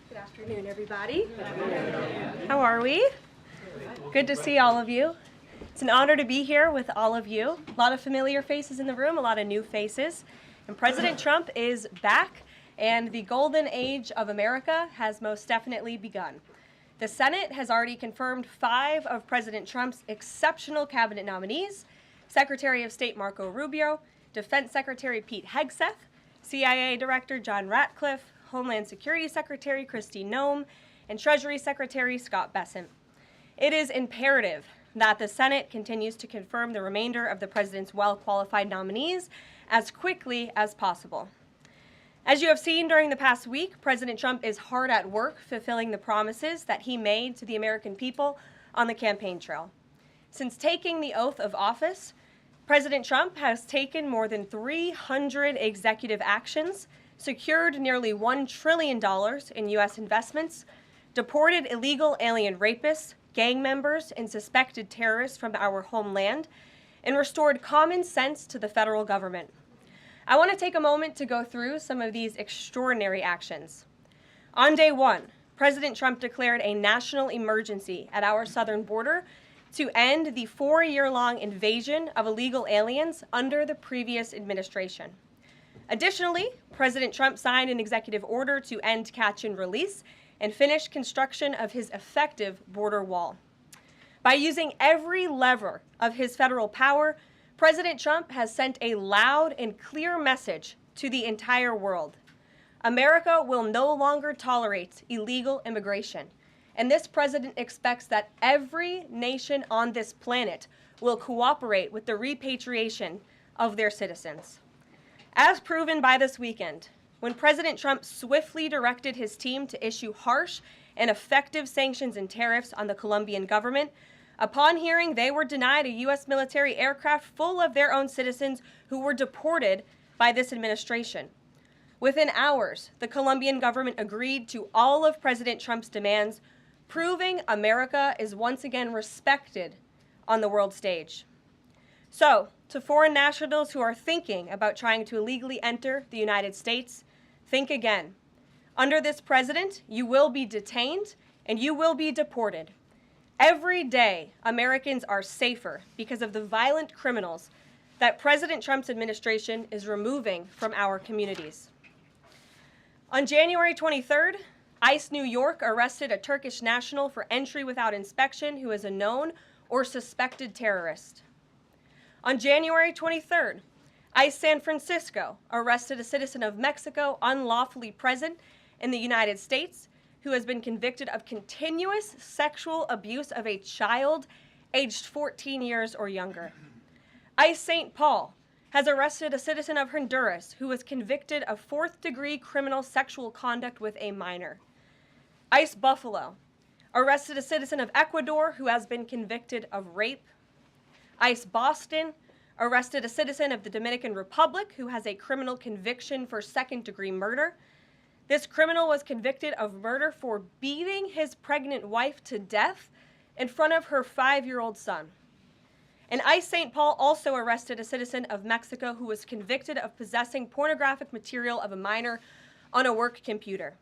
Good afternoon, everybody. How are we? Good to see all of you. It's an honor to be here with all of you. A lot of familiar faces in the room, a lot of new faces. And President Trump is back, and the golden age of America has most definitely begun. The Senate has already confirmed 5 of President Trump's exceptional cabinet nominees: Secretary of State Marco Rubio, Defense Secretary Pete Hegseth, CIA Director John Ratcliffe, Homeland Security Secretary Kristi Noem, and Treasury Secretary Scott Bessent. It is imperative that the Senate continues to confirm the remainder of the president's well-qualified nominees as quickly as possible. As you have seen during the past week, President Trump is hard at work fulfilling the promises that he made to the American people on the campaign trail. Since taking the oath of office, President Trump has taken more than 300 executive actions, secured nearly $1 trillion in U.S. investments, deported illegal alien rapists, gang members, and suspected terrorists from our homeland, and restored common sense to the federal government. I want to take a moment to go through some of these extraordinary actions. On day 1, President Trump declared a national emergency at our southern border to end the 4-year-long invasion of illegal aliens under the previous administration. Additionally, President Trump signed an executive order to end catch and release and finish construction of his effective border wall. By using every lever of his federal power, President Trump has sent a loud and clear message to the entire world. America will no longer tolerate illegal immigration, and this president expects that every nation on this planet will cooperate with the repatriation of their citizens. As proven by this weekend, when President Trump swiftly directed his team to issue harsh and effective sanctions and tariffs on the Colombian government, upon hearing they were denied a U.S. military aircraft full of their own citizens who were deported by this administration. Within hours, the Colombian government agreed to all of President Trump's demands, proving America is once again respected on the world stage. So, to foreign nationals who are thinking about trying to illegally enter the United States, think again. Under this president, you will be detained and you will be deported. Every day, Americans are safer because of the violent criminals that President Trump's administration is removing from our communities. On January 23rd, ICE New York arrested a Turkish national for entry without inspection who is a known or suspected terrorist. On January 23rd, ICE San Francisco arrested a citizen of Mexico unlawfully present in the United States who has been convicted of continuous sexual abuse of a child aged 14 years or younger. ICE St. Paul has arrested a citizen of Honduras who was convicted of 4th-degree criminal sexual conduct with a minor. ICE Buffalo arrested a citizen of Ecuador who has been convicted of rape. ICE Boston arrested a citizen of the Dominican Republic who has a criminal conviction for 2nd-degree murder. This criminal was convicted of murder for beating his pregnant wife to death in front of her 5-year-old son. And ICE St. Paul also arrested a citizen of Mexico who was convicted of possessing pornographic material of a minor on a work computer.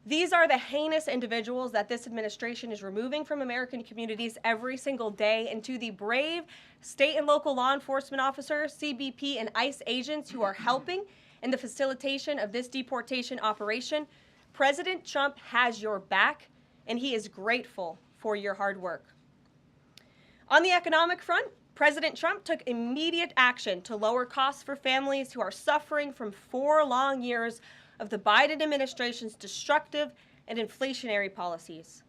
These are the heinous individuals that this administration is removing from American communities every single day, and to the brave state and local law enforcement officers, CBP, and ICE agents who are helping in the facilitation of this deportation operation, President Trump has your back, and he is grateful for your hard work. On the economic front, President Trump took immediate action to lower costs for families who are suffering from 4 long years of the Biden administration's destructive and inflationary policies.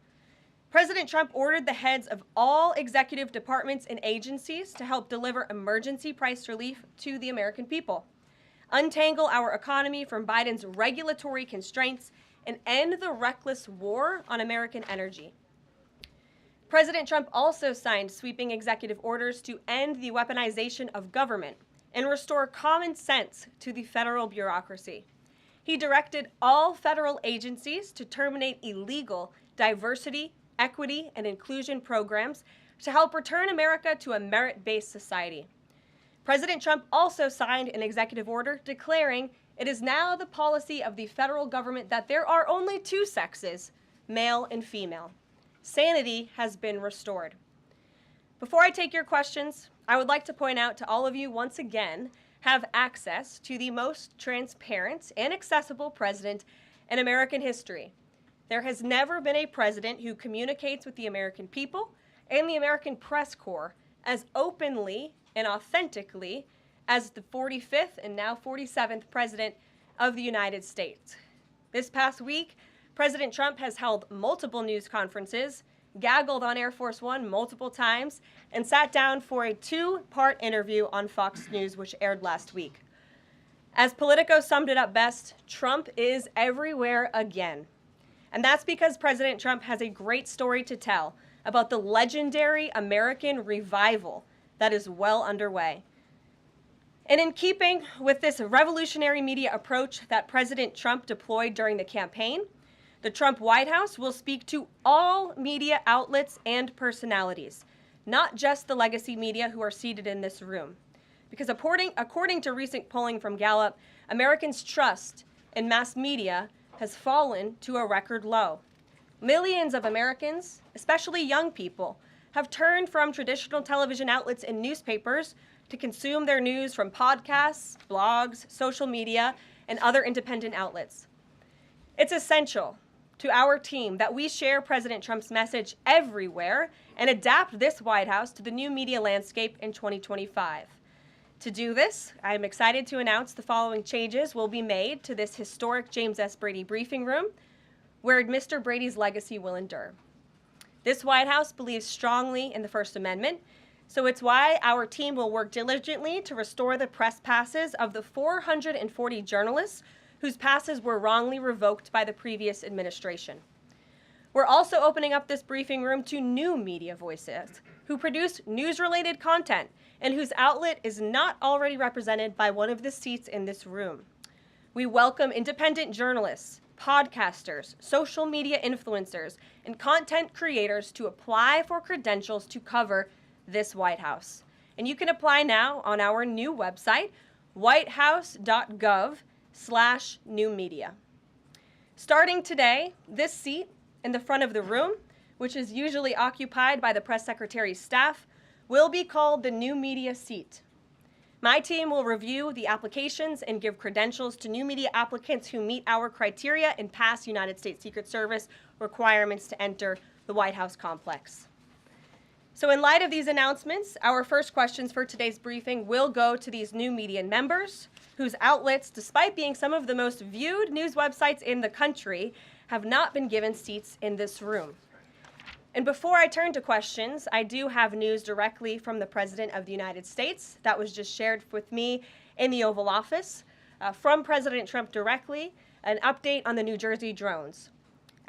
President Trump ordered the heads of all executive departments and agencies to help deliver emergency price relief to the American people, untangle our economy from Biden's regulatory constraints, and end the reckless war on American energy. President Trump also signed sweeping executive orders to end the weaponization of government and restore common sense to the federal bureaucracy. He directed all federal agencies to terminate illegal diversity, equity, and inclusion programs to help return America to a merit-based society. President Trump also signed an executive order declaring It is now the policy of the federal government that there are only two sexes, male and female. Sanity has been restored. Before I take your questions, I would like to point out to all of you once again have access to the most transparent and accessible president in American history. There has never been a president who communicates with the American people and the American press corps as openly and authentically as the 45th and now 47th president of the United States. This past week, President Trump has held multiple news conferences, gaggled on Air Force One multiple times, and sat down for a two-part interview on Fox News, which aired last week. As Politico summed it up best, Trump is everywhere again. And that's because President Trump has a great story to tell about the legendary American revival that is well underway. And in keeping with this revolutionary media approach that President Trump deployed during the campaign, the Trump White House will speak to all media outlets and personalities, not just the legacy media who are seated in this room. Because according to recent polling from Gallup, Americans' trust in mass media has fallen to a record low. Millions of Americans, especially young people, have turned from traditional television outlets and newspapers to consume their news from podcasts, blogs, social media, and other independent outlets. It's essential to our team that we share President Trump's message everywhere and adapt this White House to the new media landscape in 2025. To do this, I am excited to announce the following changes will be made to this historic James S. Brady briefing room, where Mr. Brady's legacy will endure. This White House believes strongly in the First Amendment, so it's why our team will work diligently to restore the press passes of the 440 journalists whose passes were wrongly revoked by the previous administration. We're also opening up this briefing room to new media voices who produce news-related content and whose outlet is not already represented by one of the seats in this room. We welcome independent journalists, podcasters, social media influencers, and content creators to apply for credentials to cover this White House. And you can apply now on our new website, whitehouse.gov/new media. Starting today, this seat in the front of the room, which is usually occupied by the press secretary's staff, will be called the new media seat. My team will review the applications and give credentials to new media applicants who meet our criteria and pass United States Secret Service requirements to enter the White House complex. So in light of these announcements, our first questions for today's briefing will go to these new media members whose outlets, despite being some of the most viewed news websites in the country, have not been given seats in this room. And before I turn to questions, I do have news directly from the President of the United States that was just shared with me in the Oval Office. From President Trump directly, an update on the New Jersey drones.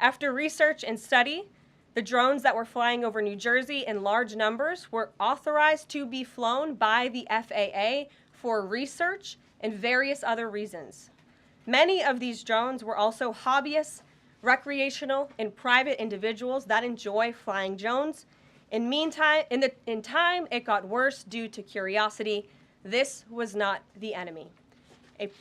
After research and study, the drones that were flying over New Jersey in large numbers were authorized to be flown by the FAA for research and various other reasons. Many of these drones were also hobbyists, recreational, and private individuals that enjoy flying drones. In time, it got worse due to curiosity. This was not the enemy.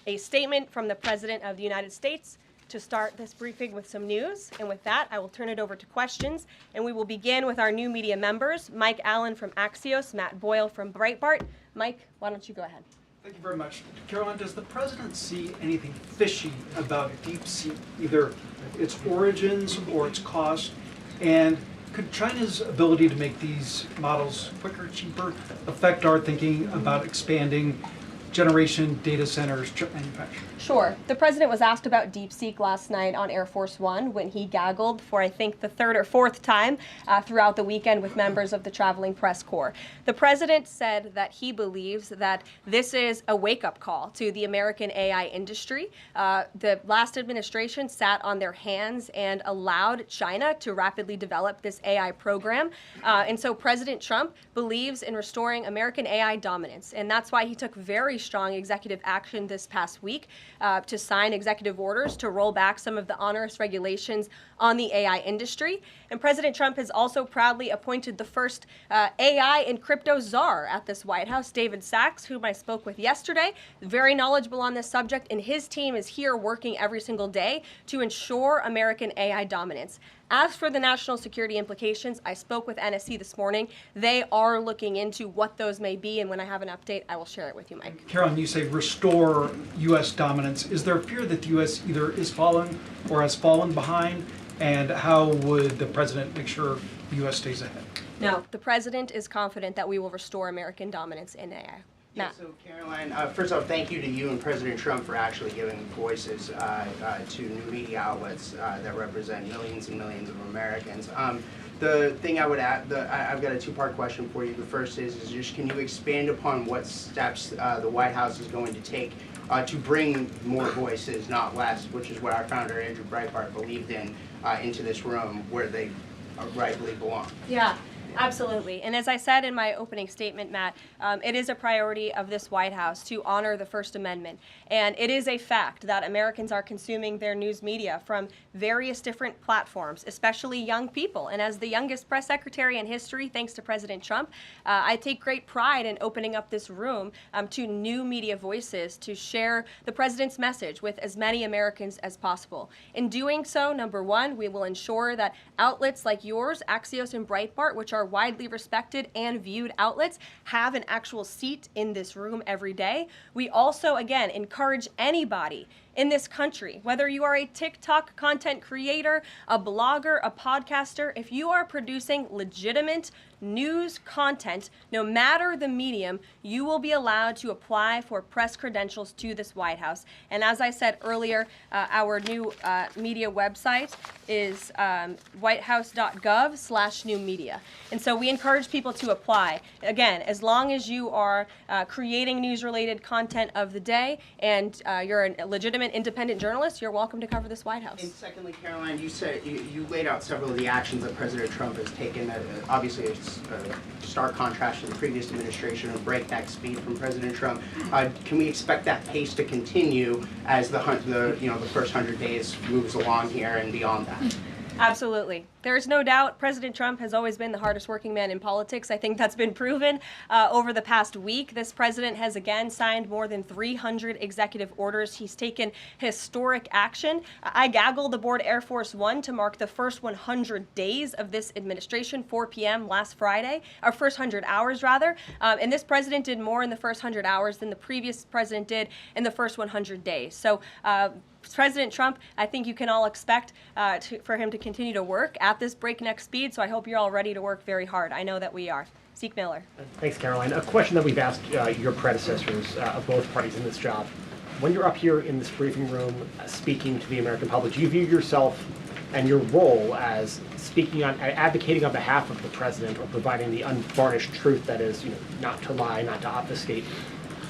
A statement from the President of the United States to start this briefing with some news. And with that, I will turn it over to questions. And we will begin with our new media members, Mike Allen from Axios, Matt Boyle from Breitbart. Mike, why don't you go ahead? Thank you very much. Karoline, does the President see anything fishy about DeepSeek, either its origins or its cost? And could China's ability to make these models quicker, cheaper, affect our thinking about expanding generation data centers, chip manufacturing? Sure. The President was asked about DeepSeek last night on Air Force One when he gaggled for, I think, the third or fourth time throughout the weekend with members of the traveling press corps. The President said that he believes that this is a wake-up call to the American AI industry. The last administration sat on their hands and allowed China to rapidly develop this AI program. And so President Trump believes in restoring American AI dominance. And that's why he took very strong executive action this past week to sign executive orders to roll back some of the onerous regulations on the AI industry. And President Trump has also proudly appointed the first AI and crypto czar at this White House, David Sachs, whom I spoke with yesterday, very knowledgeable on this subject, and his team is here working every single day to ensure American AI dominance. As for the national security implications, I spoke with NSC this morning. They are looking into what those may be, and when I have an update, I will share it with you, Mike. Karoline, you say restore U.S. dominance. Is there a fear that the U.S. either is falling or has fallen behind? And how would the president make sure the U.S. stays ahead? No, the president is confident that we will restore American dominance in AI. Yeah, so Karoline, first off, thank you to you and President Trump for actually giving voices to new media outlets that represent millions and millions of Americans. The thing I would add, I've got a two-part question for you. The first is just can you expand upon what steps the White House is going to take to bring more voices, not less, which is what our founder Andrew Breitbart believed in, into this room where they rightfully belong. Yeah. Absolutely. And as I said in my opening statement, Matt, it is a priority of this White House to honor the First Amendment. And it is a fact that Americans are consuming their news media from various different platforms, especially young people. And as the youngest press secretary in history, thanks to President Trump, I take great pride in opening up this room to new media voices to share the president's message with as many Americans as possible. In doing so, number one, we will ensure that outlets like yours, Axios and Breitbart, which are widely respected and viewed outlets, have an actual seat in this room every day. We also, again, encourage anybody in this country, whether you are a TikTok content creator, a blogger, a podcaster, if you are producing legitimate news content, no matter the medium, you will be allowed to apply for press credentials to this White House. And as I said earlier, our new media website is whitehouse.gov/new media. And so we encourage people to apply. Again, as long as you are creating news-related content of the day and you're a legitimate independent journalist, you're welcome to cover this White House. And secondly, Karoline, you said you laid out several of the actions that President Trump has taken. That obviously it's a stark contrast to the previous administration of breakneck speed from President Trump. Can we expect that pace to continue as the first 100 days moves along here and beyond that? Absolutely. There's no doubt President Trump has always been the hardest working man in politics. I think that's been proven over the past week. This president has again signed more than 300 executive orders. He's taken historic action. I gaggled aboard Air Force One to mark the first 100 days of this administration, 4 p.m. last Friday, or first 100 hours rather. And this president did more in the first 100 hours than the previous president did in the first 100 days. So President Trump, I think you can all expect for him to continue to work at this breakneck speed, so I hope you're all ready to work very hard. I know that we are. Zeke Miller. Thanks, Karoline. A question that we've asked your predecessors of both parties in this job. When you're up here in this briefing room speaking to the American public, do you view yourself and your role as speaking on, advocating on behalf of the president or providing the unvarnished truth that is, not to lie, not to obfuscate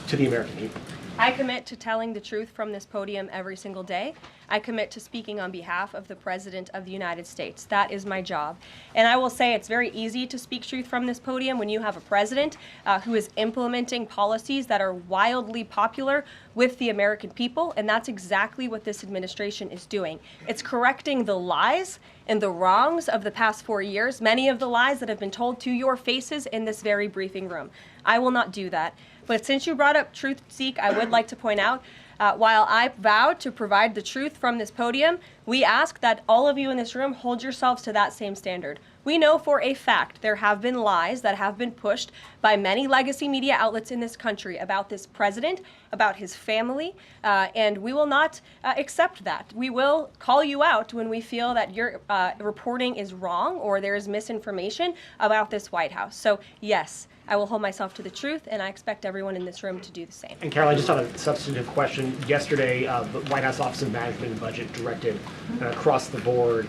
to the American people? I commit to telling the truth from this podium every single day. I commit to speaking on behalf of the President of the United States. That is my job. And I will say it's very easy to speak truth from this podium when you have a president who is implementing policies that are wildly popular with the American people, and that's exactly what this administration is doing. It's correcting the lies and the wrongs of the past 4 years, many of the lies that have been told to your faces in this very briefing room. I will not do that. But since you brought up truth, Zeke, I would like to point out, while I vowed to provide the truth from this podium, we ask that all of you in this room hold yourselves to that same standard. We know for a fact there have been lies that have been pushed by many legacy media outlets in this country about this president, about his family, and we will not accept that. We will call you out when we feel that your reporting is wrong or there is misinformation about this White House. So yes, I will hold myself to the truth, and I expect everyone in this room to do the same. And Karoline, just on a substantive question, yesterday the White House Office of Management and Budget directed across the board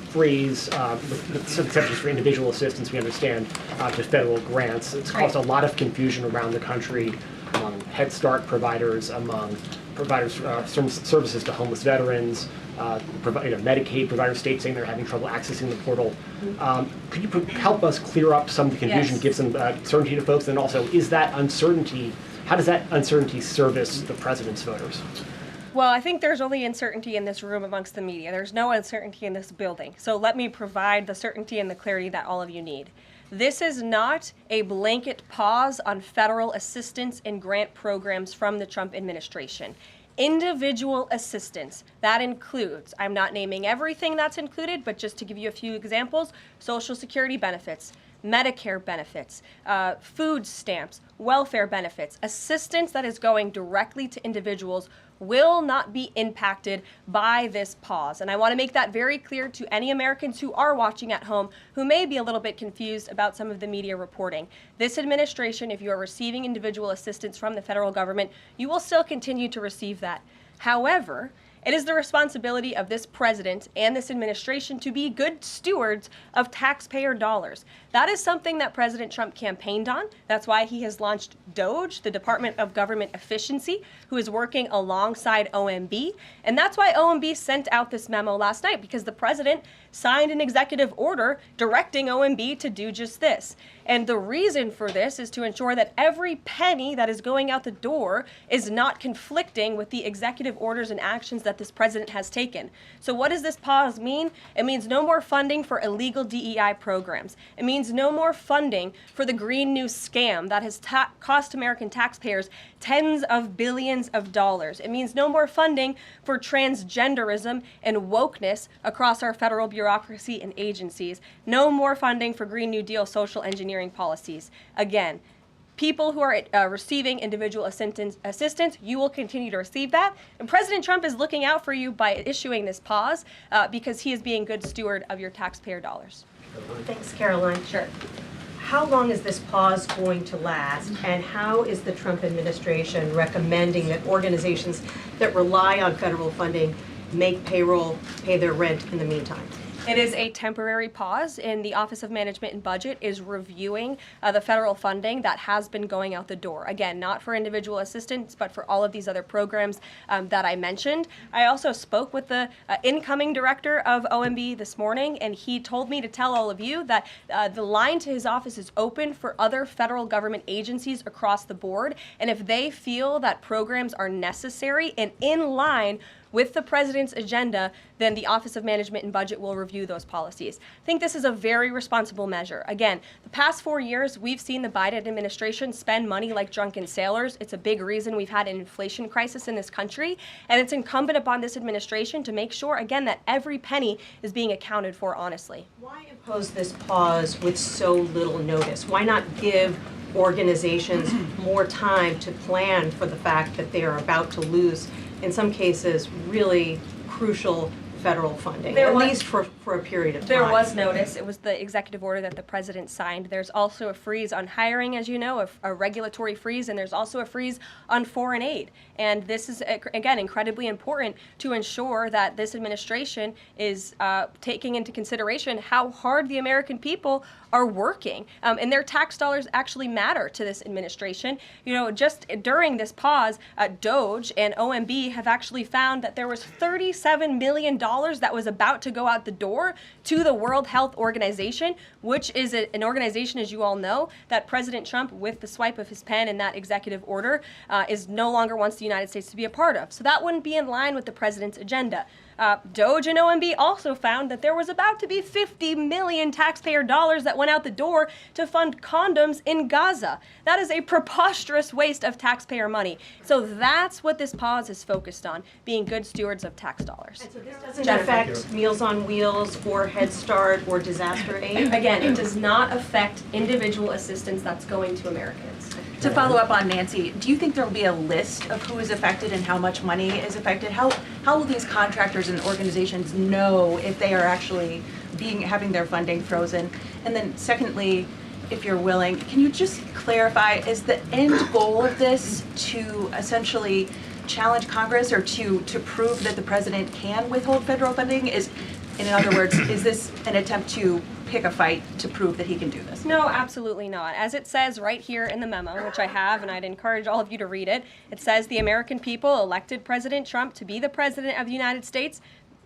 freeze, with some exceptions for individual assistance, we understand, to federal grants. It's caused a lot of confusion around the country among Head Start providers, among providers services to homeless veterans, Medicaid providers, states saying they're having trouble accessing the portal. Could you help us clear up some of the confusion, Yes. give some certainty to folks, and also is that uncertainty How does that uncertainty service the president's voters? Well, I think there's only uncertainty in this room amongst the media. There's no uncertainty in this building. So let me provide the certainty and the clarity that all of you need. This is not a blanket pause on federal assistance and grant programs from the Trump administration. Individual assistance, that includes, I'm not naming everything that's included, but just to give you a few examples, Social Security benefits, Medicare benefits, food stamps, welfare benefits, assistance that is going directly to individuals will not be impacted by this pause. And I want to make that very clear to any Americans who are watching at home who may be a little bit confused about some of the media reporting. This administration, if you are receiving individual assistance from the federal government, you will still continue to receive that. However, it is the responsibility of this president and this administration to be good stewards of taxpayer dollars. That is something that President Trump campaigned on. That's why he has launched DOGE, the Department of Government Efficiency, who is working alongside OMB. And that's why OMB sent out this memo last night, because the president signed an executive order directing OMB to do just this. And the reason for this is to ensure that every penny that is going out the door is not conflicting with the executive orders and actions that this president has taken. So what does this pause mean? It means no more funding for illegal DEI programs. It means no more funding for the Green New scam that has cost American taxpayers tens of billions of dollars. It means no more funding for transgenderism and wokeness across our federal bureaucracy and agencies. No more funding for Green New Deal social engineering policies. Again, people who are receiving individual assistance, you will continue to receive that. And President Trump is looking out for you by issuing this pause because he is being good steward of your taxpayer dollars. Thanks, Karoline. Sure. How long is this pause going to last, and how is the Trump administration recommending that organizations that rely on federal funding make payroll, pay their rent in the meantime? It is a temporary pause, and the Office of Management and Budget is reviewing the federal funding that has been going out the door. Again, not for individual assistance, but for all of these other programs that I mentioned. I also spoke with the incoming director of OMB this morning, and he told me to tell all of you that the line to his office is open for other federal government agencies across the board, and if they feel that programs are necessary and in line with the president's agenda, then the Office of Management and Budget will review those policies. I think this is a very responsible measure. Again, the past 4 years, we've seen the Biden administration spend money like drunken sailors. It's a big reason we've had an inflation crisis in this country, and it's incumbent upon this administration to make sure, again, that every penny is being accounted for honestly. Why impose this pause with so little notice? Why not give organizations more time to plan for the fact that they are about to lose, in some cases, really crucial federal funding, at least for a period of time? There was notice. It was the executive order that the president signed. There's also a freeze on hiring, as you know, a regulatory freeze, and there's also a freeze on foreign aid. And this is, again, incredibly important to ensure that this administration is taking into consideration how hard the American people are working. And their tax dollars actually matter to this administration. You know, just during this pause, DOGE and OMB have actually found that there was $37 million that was about to go out the door to the World Health Organization, which is an organization, as you all know, that President Trump, with the swipe of his pen in that executive order, is no longer wants the United States to be a part of. So that wouldn't be in line with the president's agenda. DOGE and OMB also found that there was about to be 50 million taxpayer dollars that went out the door to fund condoms in Gaza. That is a preposterous waste of taxpayer money. So that's what this pause is focused on, being good stewards of tax dollars. And so this doesn't affect Meals on Wheels or Head Start or disaster aid? Again, it does not affect individual assistance that's going to Americans. To follow up on Nancy, do you think there will be a list of who is affected and how much money is affected? How will these contractors and organizations know if they are actually having their funding frozen? And then secondly, if you're willing, can you just clarify, is the end goal of this to essentially challenge Congress or to prove that the president can withhold federal funding? In other words, is this an attempt to pick a fight to prove that he can do this? No, absolutely not. As it says right here in the memo, which I have, and I'd encourage all of you to read it, it says the American people elected President Trump to be the President of the United States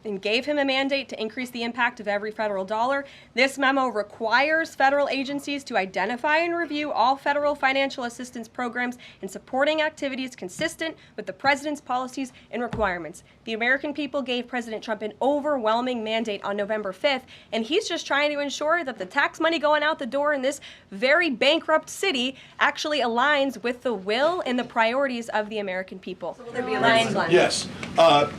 and gave him a mandate to increase the impact of every federal dollar. This memo requires federal agencies to identify and review all federal financial assistance programs and supporting activities consistent with the president's policies and requirements. The American people gave President Trump an overwhelming mandate on November 5th, and he's just trying to ensure that the tax money going out the door in this very bankrupt city actually aligns with the will and the priorities of the American people. So will there be a line? Yes.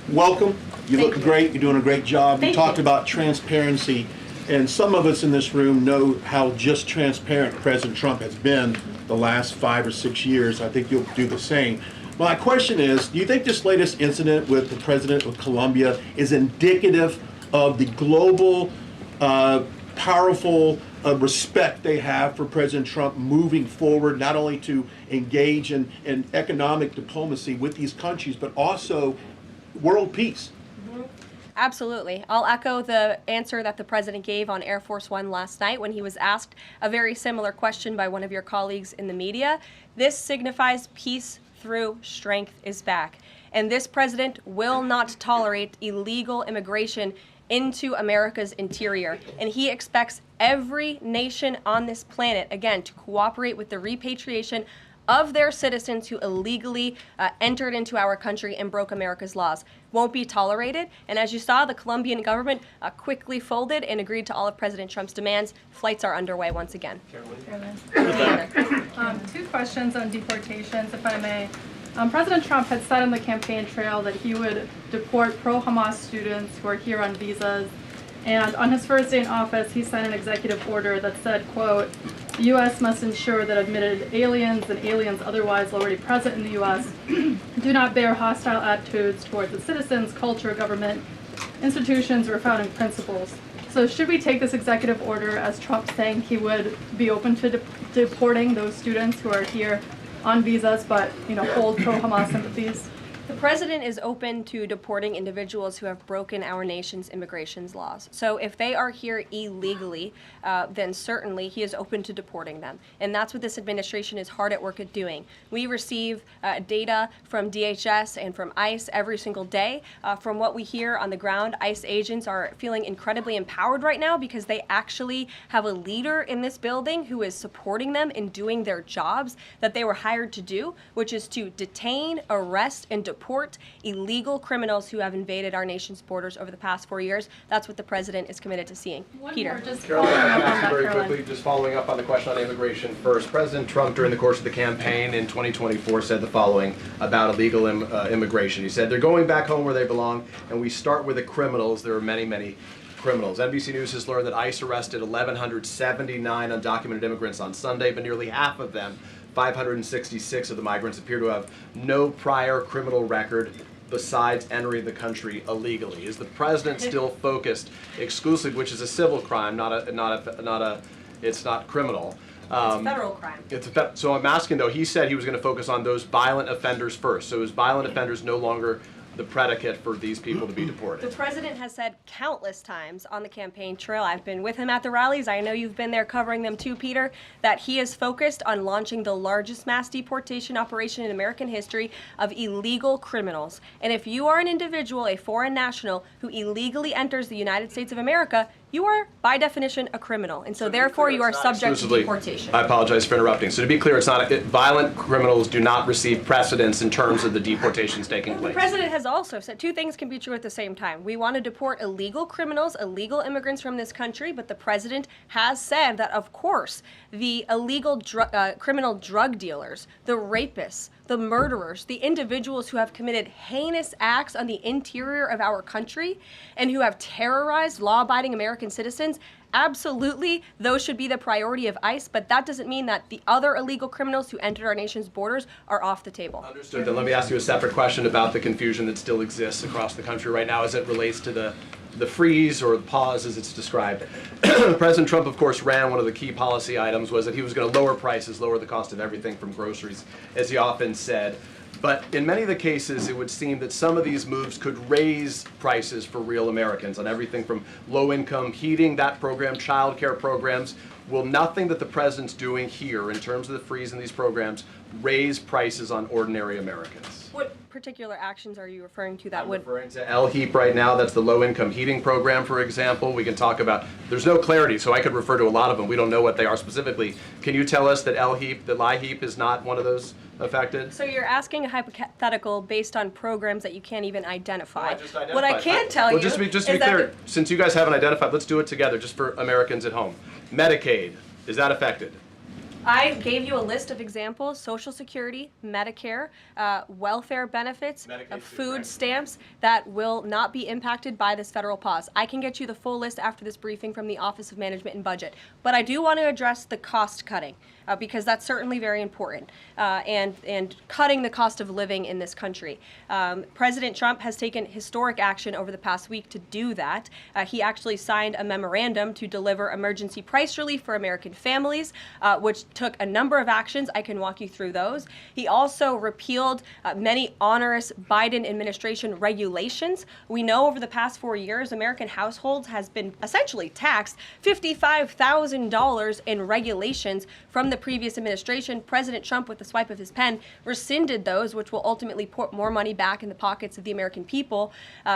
Welcome. You look great. You're doing a great job. You talked about transparency, and some of us in this room know how just transparent President Trump has been the last 5 or 6 years. I think you'll do the same. My question is, do you think this latest incident with the president of Colombia is indicative of the global, powerful respect they have for President Trump moving forward, not only to engage in economic diplomacy with these countries, but also world peace? Absolutely. I'll echo the answer that the president gave on Air Force One last night when he was asked a very similar question by one of your colleagues in the media. This signifies peace through strength is back. And this president will not tolerate illegal immigration into America's interior. And he expects every nation on this planet, again, to cooperate with the repatriation of their citizens who illegally entered into our country and broke America's laws. Won't be tolerated. And as you saw, the Colombian government quickly folded and agreed to all of President Trump's demands. Flights are underway once again. Karoline. 2 questions on deportations, if I may. President Trump had said on the campaign trail that he would deport pro-Hamas students who are here on visas. And on his first day in office, he signed an executive order that said, quote, "The U.S. must ensure that admitted aliens and aliens otherwise already present in the U.S. do not bear hostile attitudes towards its citizens, culture, government, institutions, or founding principles." So should we take this executive order as Trump saying he would be open to deporting those students who are here on visas but, hold pro-Hamas sympathies? The president is open to deporting individuals who have broken our nation's immigration laws. So if they are here illegally, then certainly he is open to deporting them. And that's what this administration is hard at work at doing. We receive data from DHS and from ICE every single day. From what we hear on the ground, ICE agents are feeling incredibly empowered right now because they actually have a leader in this building who is supporting them in doing their jobs that they were hired to do, which is to detain, arrest, and deport illegal criminals who have invaded our nation's borders over the past 4 years. That's what the president is committed to seeing. Peter. Just following up on that, Very Karoline. quickly, just following up on the question on immigration first. President Trump, during the course of the campaign in 2024, said the following about illegal immigration. He said, "They're going back home where they belong, and we start with the criminals. There are many, many criminals." NBC News has learned that ICE arrested 1,179 undocumented immigrants on Sunday, but nearly half of them, 566 of the migrants, appear to have no prior criminal record besides entering the country illegally. Is the president still focused exclusively, which is a civil crime, it's not criminal? It's a federal crime. So I'm asking though, he said he was going to focus on those violent offenders first. So is violent offenders no longer the predicate for these people to be deported? The president has said countless times on the campaign trail, I've been with him at the rallies, I know you've been there covering them too, Peter, that he is focused on launching the largest mass deportation operation in American history of illegal criminals. And if you are an individual, a foreign national, who illegally enters the United States of America, you are, by definition, a criminal. And so therefore, you are subject to deportation. I apologize for interrupting. So to be clear, it's not violent criminals do not receive precedence in terms of the deportations taking place. The president has also said two things can be true at the same time. We want to deport illegal criminals, illegal immigrants from this country, but the president has said that, of course, the illegal criminal drug dealers, the rapists, the murderers, the individuals who have committed heinous acts on the interior of our country and who have terrorized law-abiding American citizens, absolutely, those should be the priority of ICE, but that doesn't mean that the other illegal criminals who entered our nation's borders are off the table. Understood. Then let me ask you a separate question about the confusion that still exists across the country right now as it relates to the freeze or the pause as it's described. President Trump, of course, ran one of the key policy items was that he was going to lower prices, lower the cost of everything from groceries, as he often said. But in many of the cases, it would seem that some of these moves could raise prices for real Americans on everything from low-income heating, that program, child care programs. Will nothing that the president's doing here in terms of the freeze in these programs raise prices on ordinary Americans? What particular actions are you referring to that I'm would? referring to LHEAP right now. That's the low-income heating program, for example. We can talk about, there's no clarity, so I could refer to a lot of them. We don't know what they are specifically. Can you tell us that LHEAP is not one of those affected? So you're asking a hypothetical based on programs that you can't even identify. I just identified. What I can tell Well, you just to be is clear, that since you guys haven't identified, let's do it together, just for Americans at home. Medicaid, is that affected? I gave you a list of examples: Social Security, Medicare, welfare benefits, Medicaid, food right. stamps that will not be impacted by this federal pause. I can get you the full list after this briefing from the Office of Management and Budget. But I do want to address the cost cutting because that's certainly very important and cutting the cost of living in this country. President Trump has taken historic action over the past week to do that. He actually signed a memorandum to deliver emergency price relief for American families, which took a number of actions. I can walk you through those. He also repealed many onerous Biden administration regulations. We know over the past 4 years, American households has been essentially taxed $55,000 in regulations from the previous administration. President Trump, with the swipe of his pen, rescinded those, which will ultimately put more money back in the pockets of the American people.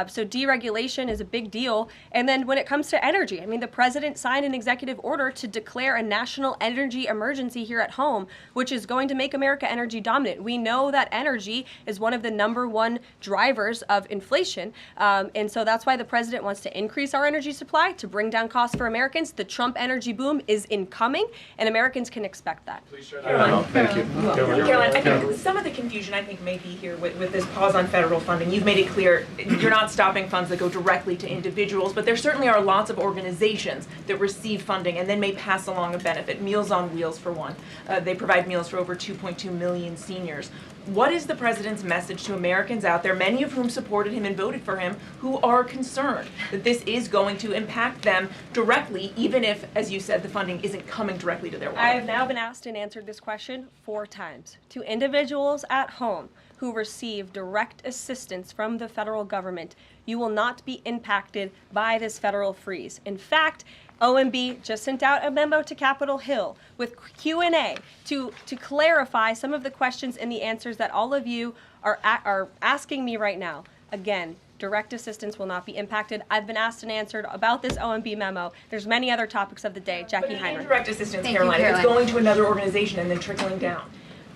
So deregulation is a big deal. And then when it comes to energy, I mean, the president signed an executive order to declare a national energy emergency here at home, which is going to make America energy dominant. We know that energy is one of the #1 drivers of inflation. And so that's why the president wants to increase our energy supply to bring down costs for Americans. The Trump energy boom is incoming, and Americans can expect that. Please share that. Thank you. Caroline, I think some of the confusion may be here with this pause on federal funding. You've made it clear you're not stopping funds that go directly to individuals, but there certainly are lots of organizations that receive funding and then may pass along a benefit. Meals on Wheels, for one. They provide meals for over 2.2 million seniors. What is the president's message to Americans out there, many of whom supported him and voted for him, who are concerned that this is going to impact them directly, even if, as you said, the funding isn't coming directly to their wallet? I have now been asked and answered this question 4 times. To individuals at home who receive direct assistance from the federal government, you will not be impacted by this federal freeze. In fact, OMB just sent out a memo to Capitol Hill with Q&A to clarify some of the questions and the answers that all of you are asking me right now. Again, direct assistance will not be impacted. I've been asked and answered about this OMB memo. There's many other topics of the day. Jackie Heinrich. Direct assistance, Caroline, if it's going to another organization and then trickling down.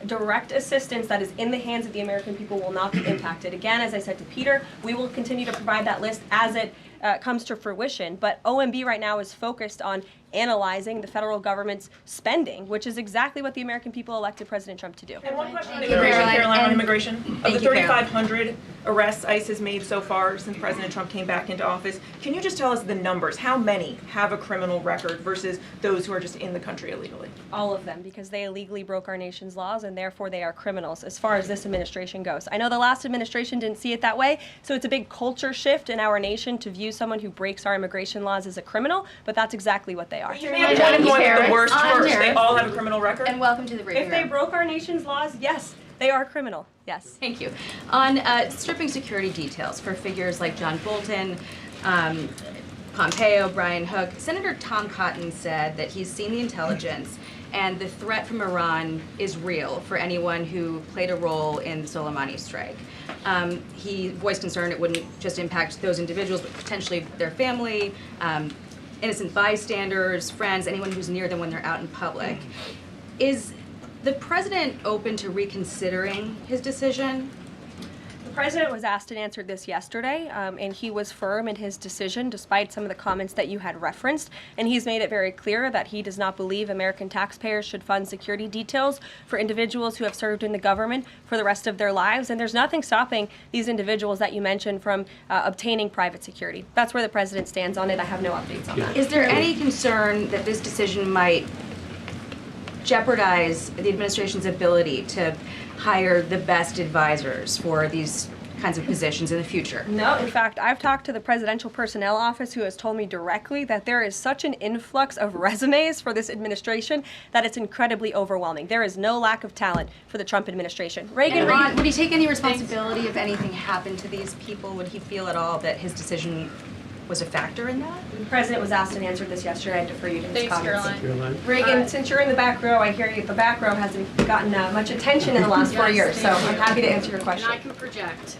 Direct assistance that is in the hands of the American people will not be impacted. Again, as I said to Peter, we will continue to provide that list as it comes to fruition. But OMB right now is focused on analyzing the federal government's spending, which is exactly what the American people elected President Trump to do. And one question on immigration, Caroline, on immigration. Of the 3,500 arrests ICE has made so far since President Trump came back into office, can you just tell us the numbers? How many have a criminal record versus those who are just in the country illegally? All of them, because they illegally broke our nation's laws, and therefore they are criminals as far as this administration goes. I know the last administration didn't see it that way, so it's a big culture shift in our nation to view someone who breaks our immigration laws as a criminal, but that's exactly what they are. You may have the point of going with the worst first. They all have a criminal record? And welcome to the briefing If they room. broke our nation's laws, yes, they are criminal. Yes. Thank you. On stripping security details for figures like John Bolton, Pompeo, Brian Hook, Senator Tom Cotton said that he's seen the intelligence and the threat from Iran is real for anyone who played a role in the Soleimani strike. He voiced concern it wouldn't just impact those individuals, but potentially their family, innocent bystanders, friends, anyone who's near them when they're out in public. Is the president open to reconsidering his decision? The president was asked and answered this yesterday, and he was firm in his decision despite some of the comments that you had referenced. And he's made it very clear that he does not believe American taxpayers should fund security details for individuals who have served in the government for the rest of their lives. And there's nothing stopping these individuals that you mentioned from obtaining private security. That's where the president stands on it. I have no updates on that. Is there any concern that this decision might jeopardize the administration's ability to hire the best advisors for these kinds of positions in the future? No, in fact, I've talked to the Presidential Personnel Office, who has told me directly that there is such an influx of resumes for this administration that it's incredibly overwhelming. There is no lack of talent for the Trump administration. Ron, would he take any responsibility if anything happened to these people? Would he feel at all that his decision was a factor in that? The president was asked and answered this yesterday. I defer you to his Thanks, comments. Caroline. Reagan, since you're in the back row, I hear you, the back row hasn't gotten much attention in the last 4 years, so I'm happy to answer your question. And I can project.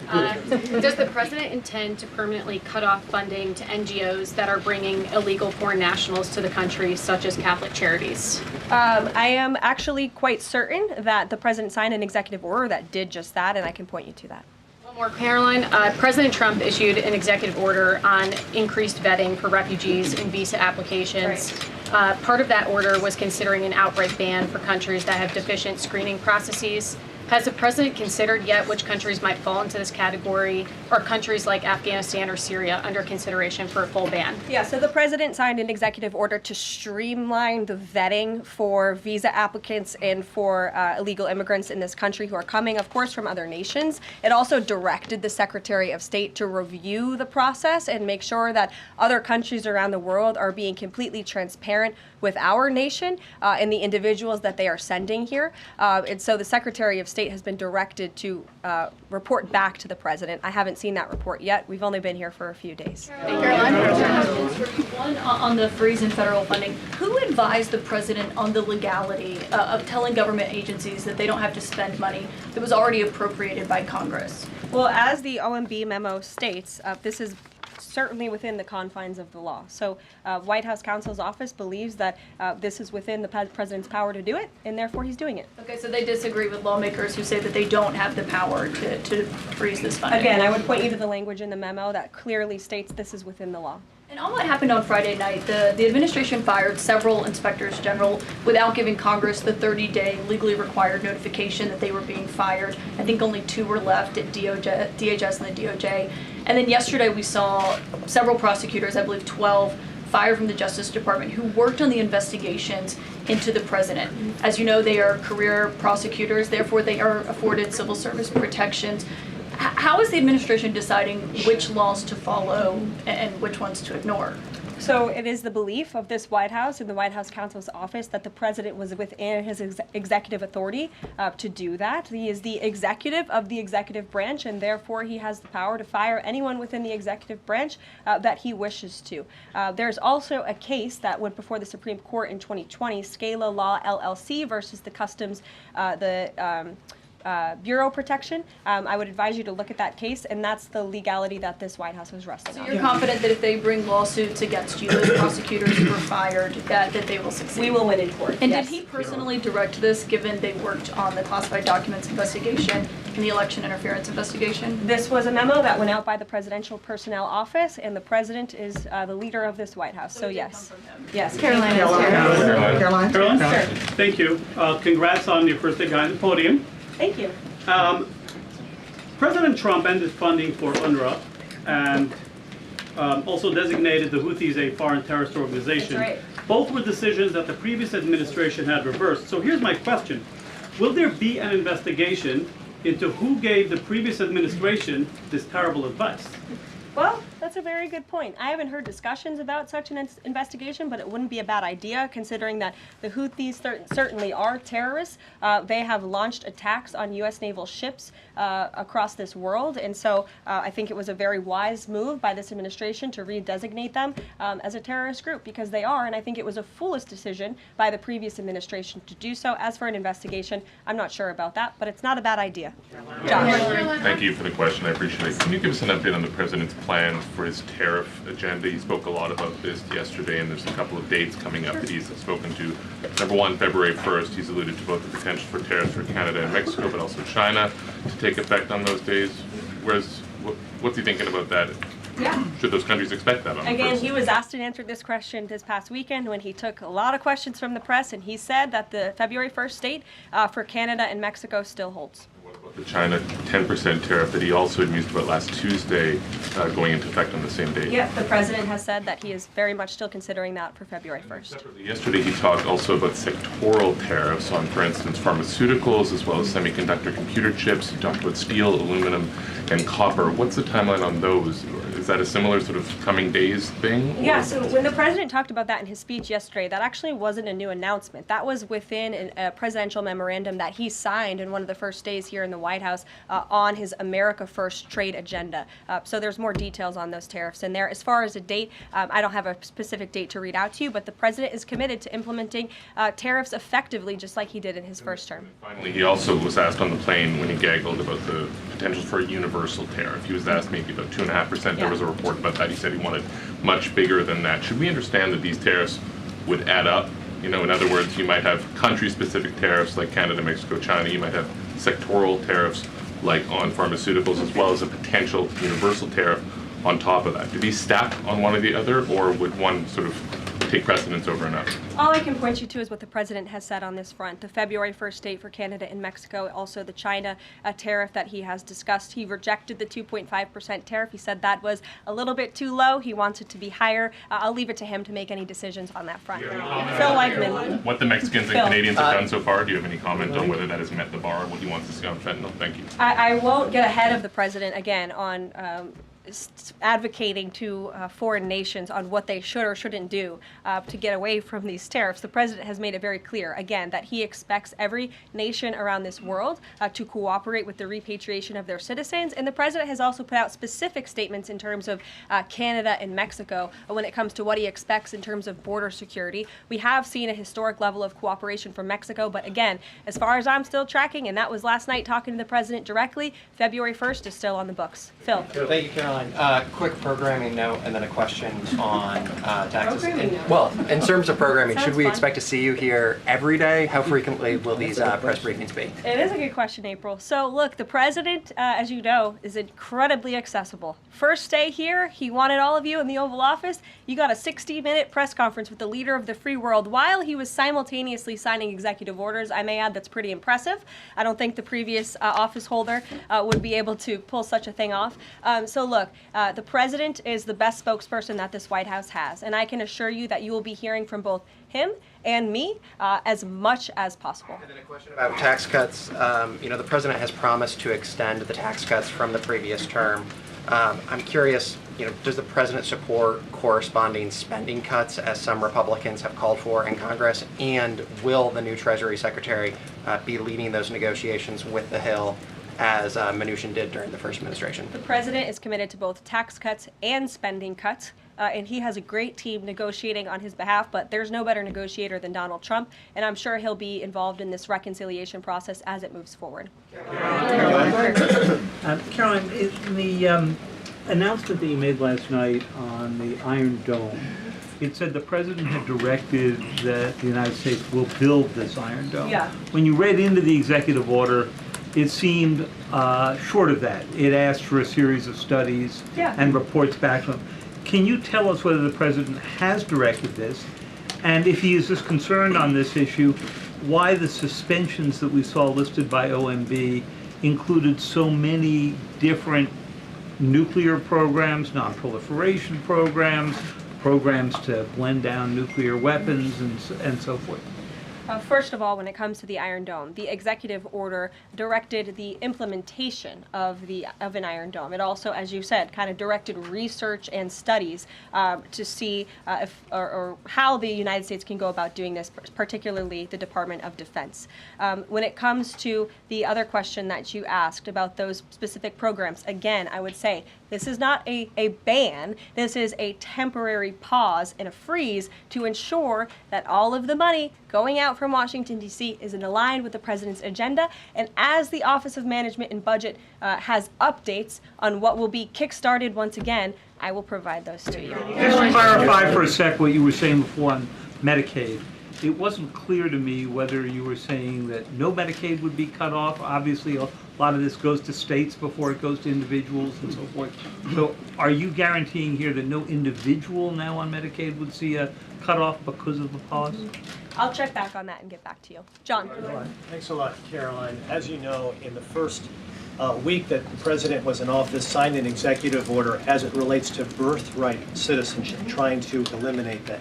Does the president intend to permanently cut off funding to NGOs that are bringing illegal foreign nationals to the country, such as Catholic charities? I am actually quite certain that the president signed an executive order that did just that, and I can point you to that. One more, Caroline. President Trump issued an executive order on increased vetting for refugees in visa applications. Part of that order was considering an outright ban for countries that have deficient screening processes. Has the president considered yet which countries might fall into this category, or countries like Afghanistan or Syria under consideration for a full ban? Yeah, so the president signed an executive order to streamline the vetting for visa applicants and for illegal immigrants in this country who are coming, of course, from other nations. It also directed the Secretary of State to review the process and make sure that other countries around the world are being completely transparent with our nation and the individuals that they are sending here. And so the Secretary of State has been directed to report back to the president. I haven't seen that report yet. We've only been here for a few days. One on the freeze in federal funding. Who advised the president on the legality of telling government agencies that they don't have to spend money that was already appropriated by Congress? Well, as the OMB memo states, this is certainly within the confines of the law. So White House counsel's office believes that this is within the president's power to do it, and therefore he's doing it. Okay, so they disagree with lawmakers who say that they don't have the power to freeze this funding. Again, I would point you to the language in the memo that clearly states this is within the law. And on what happened on Friday night, the administration fired several inspectors general without giving Congress the 30-day legally required notification that they were being fired. I think only 2 were left at DHS and the DOJ. And then yesterday we saw several prosecutors, I believe 12, fired from the Justice Department who worked on the investigations into the president. As you know, they are career prosecutors, therefore they are afforded civil service protections. How is the administration deciding which laws to follow and which ones to ignore? So it is the belief of this White House and the White House counsel's office that the president was within his executive authority to do that. He is the executive of the executive branch, and therefore he has the power to fire anyone within the executive branch that he wishes to. There's also a case that went before the Supreme Court in 2020, Scala Law LLC versus the Customs, Bureau Protection. I would advise you to look at that case, and that's the legality that this White House was resting on. So you're confident that if they bring lawsuits against you, those prosecutors who were fired, that they will succeed? We will win in court. And yes. Did he personally direct this, given they worked on the classified documents investigation and the election interference investigation? This was a memo that went out by the Presidential Personnel Office, and the president is the leader of this White House. So yes. Yes. Caroline. Caroline? Sure. Thank you. Congrats on your first day on the podium. Thank you. President Trump ended funding for UNRWA and also designated the Houthis a foreign terrorist organization. That's right. Both were decisions that the previous administration had reversed. So here's my question. Will there be an investigation into who gave the previous administration this terrible advice? Well, that's a very good point. I haven't heard discussions about such an investigation, but it wouldn't be a bad idea considering that the Houthis certainly are terrorists. They have launched attacks on U.S. naval ships across this world, and so I think it was a very wise move by this administration to redesignate them as a terrorist group, because they are, and I think it was a foolish decision by the previous administration to do so. As for an investigation, I'm not sure about that, but it's not a bad idea. Josh. Thank you for the question. I appreciate it. Can you give us an update on the president's plans for his tariff agenda? He spoke a lot about this yesterday, and there's a couple of dates coming up that he's spoken to. Number one, February 1st, he's alluded to both the potential for tariffs for Canada and Mexico, but also China to take effect on those days. What's he thinking about that? Yeah. Should those countries expect that on the Again, first? he was asked and answered this question this past weekend when he took a lot of questions from the press, and he said that the February 1st date for Canada and Mexico still holds. What about the China 10% tariff that he also had mused about last Tuesday going into effect on the same day? Yeah, the president has said that he is very much still considering that for February 1st. Yesterday he talked also about sectoral tariffs on, for instance, pharmaceuticals as well as semiconductor computer chips. He talked about steel, aluminum, and copper. What's the timeline on those? Is Is that a similar sort of coming days thing? Yeah, so when the president talked about that in his speech yesterday, that actually wasn't a new announcement. That was within a presidential memorandum that he signed in one of the first days here in the White House on his America First trade agenda. So there's more details on those tariffs in there. As far as a date, I don't have a specific date to read out to you, but the president is committed to implementing tariffs effectively, just like he did in his first term. Finally, he also was asked on the plane when he gaggled about the potential for a universal tariff. He was asked maybe about 2.5%. There was a report about that. He said he wanted much bigger than that. Should we understand that these tariffs would add up? You know, in other words, you might have country-specific tariffs like Canada, Mexico, China. You might have sectoral tariffs like on pharmaceuticals, as well as a potential universal tariff on top of that. Do these stack on one or the other, or would one sort of take precedence over another? All I can point you to is what the president has said on this front. The February 1st date for Canada and Mexico, also the China tariff that he has discussed. He rejected the 2.5% tariff. He said that was a little bit too low. He wants it to be higher. I'll leave it to him to make any decisions on that front. Phil Weichman. What the Mexicans and Canadians have done so far, do you have any comment on whether that has met the bar, what he wants to see on fentanyl? Thank you. I won't get ahead of the president again on advocating to foreign nations on what they should or shouldn't do to get away from these tariffs. The president has made it very clear, again, that he expects every nation around this world to cooperate with the repatriation of their citizens. And the president has also put out specific statements in terms of Canada and Mexico when it comes to what he expects in terms of border security. We have seen a historic level of cooperation from Mexico, but again, as far as I'm still tracking, and that was last night talking to the president directly, February 1st is still on the books. Phil. Thank you, Caroline. Quick programming note and then a question on taxes. In terms of programming, should we expect to see you here every day? How frequently will these press briefings be? It is a good question, April. So look, the president, as you know, is incredibly accessible. First day here, he wanted all of you in the Oval Office. You got a 60-minute press conference with the leader of the free world while he was simultaneously signing executive orders. I may add that's pretty impressive. I don't think the previous office holder would be able to pull such a thing off. So look, the president is the best spokesperson that this White House has, and I can assure you that you will be hearing from both him and me as much as possible. And then a question about tax cuts. The president has promised to extend the tax cuts from the previous term. I'm curious, does the president support corresponding spending cuts as some Republicans have called for in Congress? And will the new Treasury Secretary be leading those negotiations with the Hill as Mnuchin did during the first administration? The president is committed to both tax cuts and spending cuts, and he has a great team negotiating on his behalf, but there's no better negotiator than Donald Trump, and I'm sure he'll be involved in this reconciliation process as it moves forward. Caroline, in the announcement that you made last night on the Iron Dome, it said the president had directed that the United States will build this Iron Dome. Yeah. When you read into the executive order, it seemed short of that. It asked for a series of studies and reports back to him. Can you tell us whether the president has directed this? And if he is as concerned on this issue, why the suspensions that we saw listed by OMB included so many different nuclear programs, non-proliferation programs, programs to blend down nuclear weapons, and so forth? First of all, when it comes to the Iron Dome, the executive order directed the implementation of an Iron Dome. It also, as you said, kind of directed research and studies to see if how the United States can go about doing this, particularly the Department of Defense. When it comes to the other question that you asked about those specific programs, again, I would say this is not a ban. This is a temporary pause and a freeze to ensure that all of the money going out from Washington, D.C. is aligned with the president's agenda. And as the Office of Management and Budget has updates on what will be kickstarted once again, I will provide those to you. Just to clarify for a sec what you were saying before on Medicaid. It wasn't clear to me whether you were saying that no Medicaid would be cut off. Obviously, a lot of this goes to states before it goes to individuals and so forth. So are you guaranteeing here that no individual now on Medicaid would see a cutoff because of the pause? I'll check back on that and get back to you. John. Thanks a lot, Caroline. As you know, in the first week that the president was in office, signed an executive order as it relates to birthright citizenship, trying to eliminate that.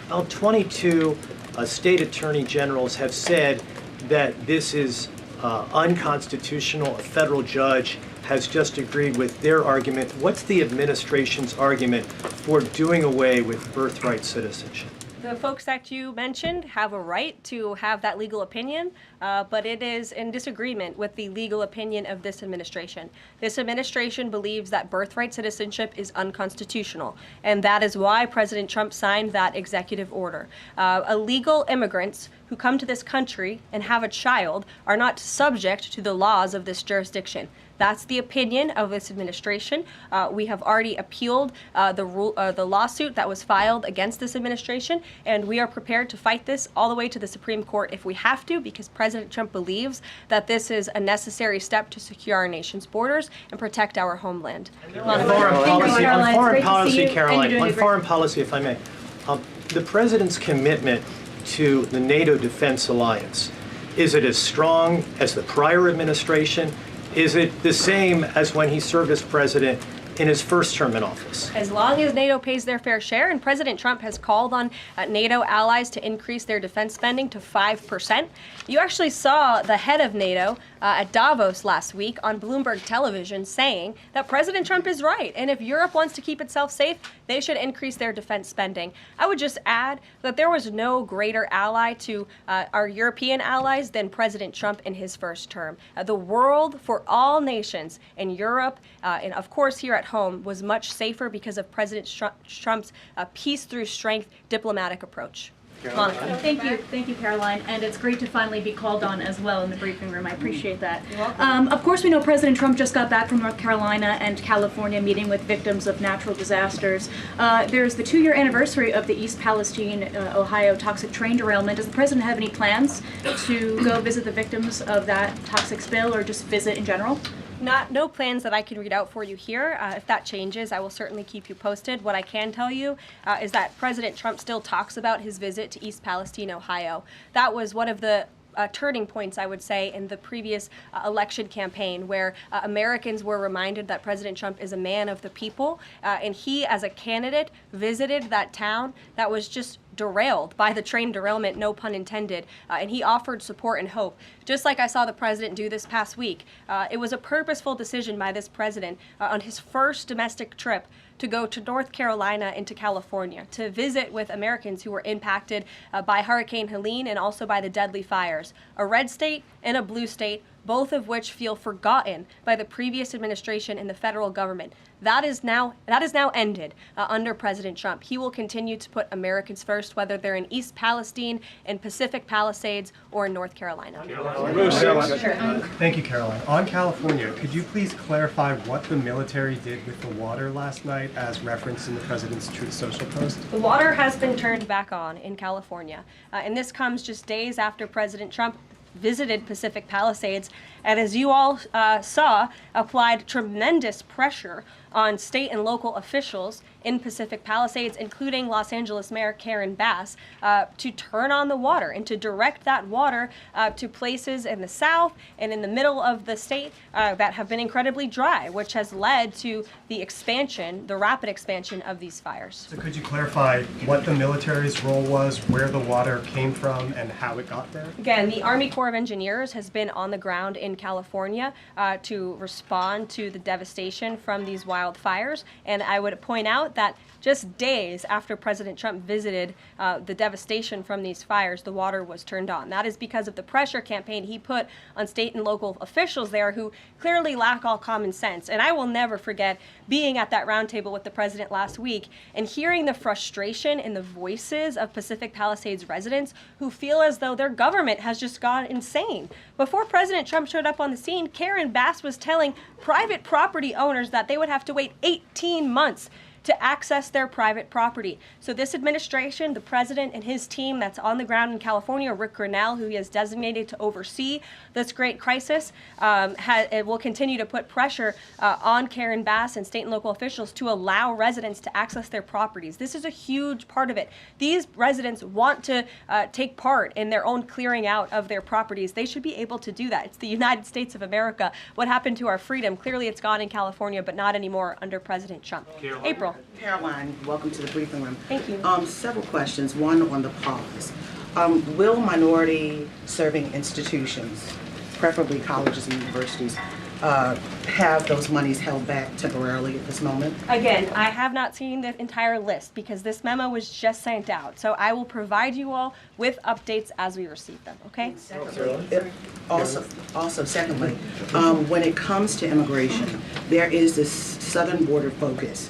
Now, 22 state attorney generals have said that this is unconstitutional. A federal judge has just agreed with their argument. What's the administration's argument for doing away with birthright citizenship? The folks that you mentioned have a right to have that legal opinion, but it is in disagreement with the legal opinion of this administration. This administration believes that birthright citizenship is unconstitutional, and that is why President Trump signed that executive order. Illegal immigrants who come to this country and have a child are not subject to the laws of this jurisdiction. That's the opinion of this administration. We have already appealed the lawsuit that was filed against this administration, and we are prepared to fight this all the way to the Supreme Court if we have to, because President Trump believes that this is a necessary step to secure our nation's borders and protect our homeland. On foreign policy, Caroline, on foreign policy, if I may, the president's commitment to the NATO Defense Alliance, is it as strong as the prior administration? Is it the same as when he served as president in his first term in office? As long as NATO pays their fair share, and President Trump has called on NATO allies to increase their defense spending to 5%. You actually saw the head of NATO at Davos last week on Bloomberg television saying that President Trump is right, and if Europe wants to keep itself safe, they should increase their defense spending. I would just add that there was no greater ally to our European allies than President Trump in his first term. The world for all nations in Europe, and of course here at home, was much safer because of President Trump's peace through strength diplomatic approach. Monica. Thank you, Caroline, and it's great to finally be called on as well in the briefing room. I appreciate that. You're welcome. Of course, we know President Trump just got back from North Carolina and California meeting with victims of natural disasters. There's the 2-year anniversary of the East Palestine, Ohio toxic train derailment. Does the president have any plans to go visit the victims of that toxic spill, or just visit in general? No plans that I can read out for you here. If that changes, I will certainly keep you posted. What I can tell you is that President Trump still talks about his visit to East Palestine, Ohio. That was one of the turning points, I would say, in the previous election campaign, where Americans were reminded that President Trump is a man of the people, and he, as a candidate, visited that town that was just derailed by the train derailment, no pun intended, and he offered support and hope. Just like I saw the president do this past week, it was a purposeful decision by this president on his first domestic trip to go to North Carolina and to California to visit with Americans who were impacted by Hurricane Helene and also by the deadly fires. A red state and a blue state, both of which feel forgotten by the previous administration and the federal government. That is now ended under President Trump. He will continue to put Americans first, whether they're in East Palestine, in Pacific Palisades, or in North Carolina. Thank you, Caroline. On California, could you please clarify what the military did with the water last night as referenced in the president's Truth Social post? The water has been turned back on in California, and this comes just days after President Trump visited Pacific Palisades, and as you all saw, applied tremendous pressure on state and local officials in Pacific Palisades, including Los Angeles Mayor Karen Bass, to turn on the water and to direct that water to places in the south and in the middle of the state that have been incredibly dry, which has led to the expansion, the rapid expansion of these fires. So could you clarify what the military's role was, where the water came from, and how it got there? Again, the Army Corps of Engineers has been on the ground in California to respond to the devastation from these wildfires, and I would point out that just days after President Trump visited the devastation from these fires, the water was turned on. That is because of the pressure campaign he put on state and local officials there who clearly lack all common sense. And I will never forget being at that roundtable with the president last week and hearing the frustration in the voices of Pacific Palisades residents who feel as though their government has just gone insane. Before President Trump showed up on the scene, Karen Bass was telling private property owners that they would have to wait 18 months to access their private property. So this administration, the president and his team that's on the ground in California, Rick Grinnell, who he has designated to oversee this great crisis, it will continue to put pressure on Karen Bass and state and local officials to allow residents to access their properties. This is a huge part of it. These residents want to take part in their own clearing out of their properties. They should be able to do that. It's the United States of America. What happened to our freedom? Clearly it's gone in California, but not anymore under President Trump. April. Caroline, welcome to the briefing room. Thank you. Several questions. One on the pause. Will minority serving institutions, preferably colleges and universities, have those monies held back temporarily at this moment? Again, I have not seen the entire list because this memo was just sent out. So I will provide you all with updates as we receive them, okay? Also, secondly, when it comes to immigration, there is this southern border focus.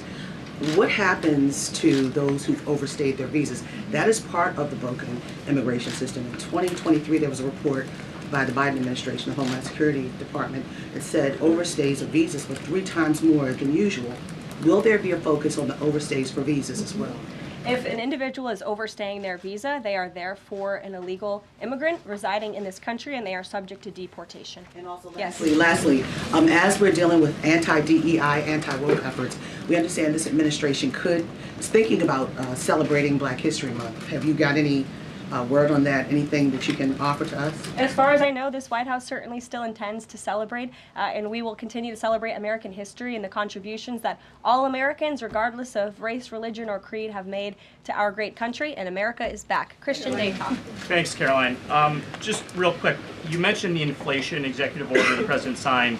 What happens to those who've overstayed their visas? That is part of the broken immigration system. In 2023, there was a report by the Biden administration, the Homeland Security Department, that said overstays of visas were 3 times more than usual. Will there be a focus on the overstays for visas as well? If an individual is overstaying their visa, they are therefore an illegal immigrant residing in this country and they are subject to deportation. And also yes. Lastly, as we're dealing with anti-DEI, anti-woke efforts, we understand this administration is thinking about celebrating Black History Month. Have you got any word on that? Anything that you can offer to us? As far as I know, this White House certainly still intends to celebrate, and we will continue to celebrate American history and the contributions that all Americans, regardless of race, religion, or creed, have made to our great country, and America is back. Christian Dayton. Thanks, Caroline. Just real quick, you mentioned the inflation executive order the president signed,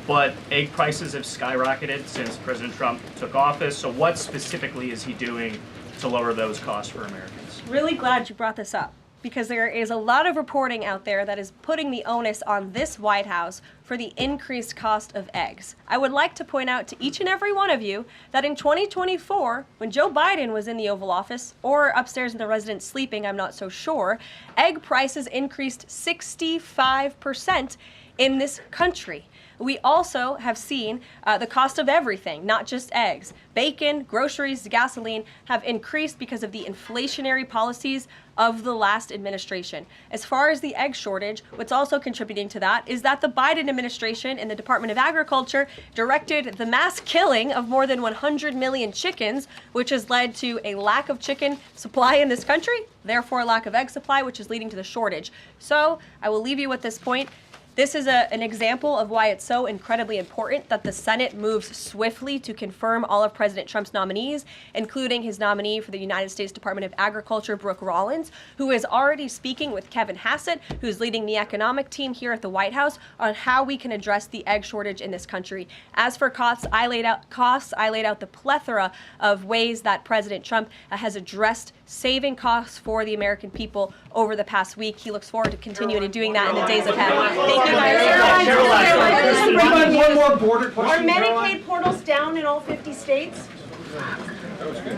but egg prices have skyrocketed since President Trump took office, so what specifically is he doing to lower those costs for Americans? Really glad you brought this up because there is a lot of reporting out there that is putting the onus on this White House for the increased cost of eggs. I would like to point out to each and every one of you that in 2024, when Joe Biden was in the Oval Office or upstairs in the residence sleeping, I'm not so sure, egg prices increased 65% in this country. We also have seen the cost of everything, not just eggs. Bacon, groceries, gasoline have increased because of the inflationary policies of the last administration. As far as the egg shortage, what's also contributing to that is that the Biden administration in the Department of Agriculture directed the mass killing of more than 100 million chickens, which has led to a lack of chicken supply in this country, therefore a lack of egg supply, which is leading to the shortage. So I will leave you with this point. This is an example of why it's so incredibly important that the Senate moves swiftly to confirm all of President Trump's nominees, including his nominee for the United States Department of Agriculture, Brooke Rollins, who is already speaking with Kevin Hassett, who's leading the economic team here at the White House, on how we can address the egg shortage in this country. As for costs, I laid out the plethora of ways that President Trump has addressed saving costs for the American people over the past week. He looks forward to continuing to doing that in the days ahead. Thank you guys. One more border question. Are Medicaid portals down in all 50 states? That was good.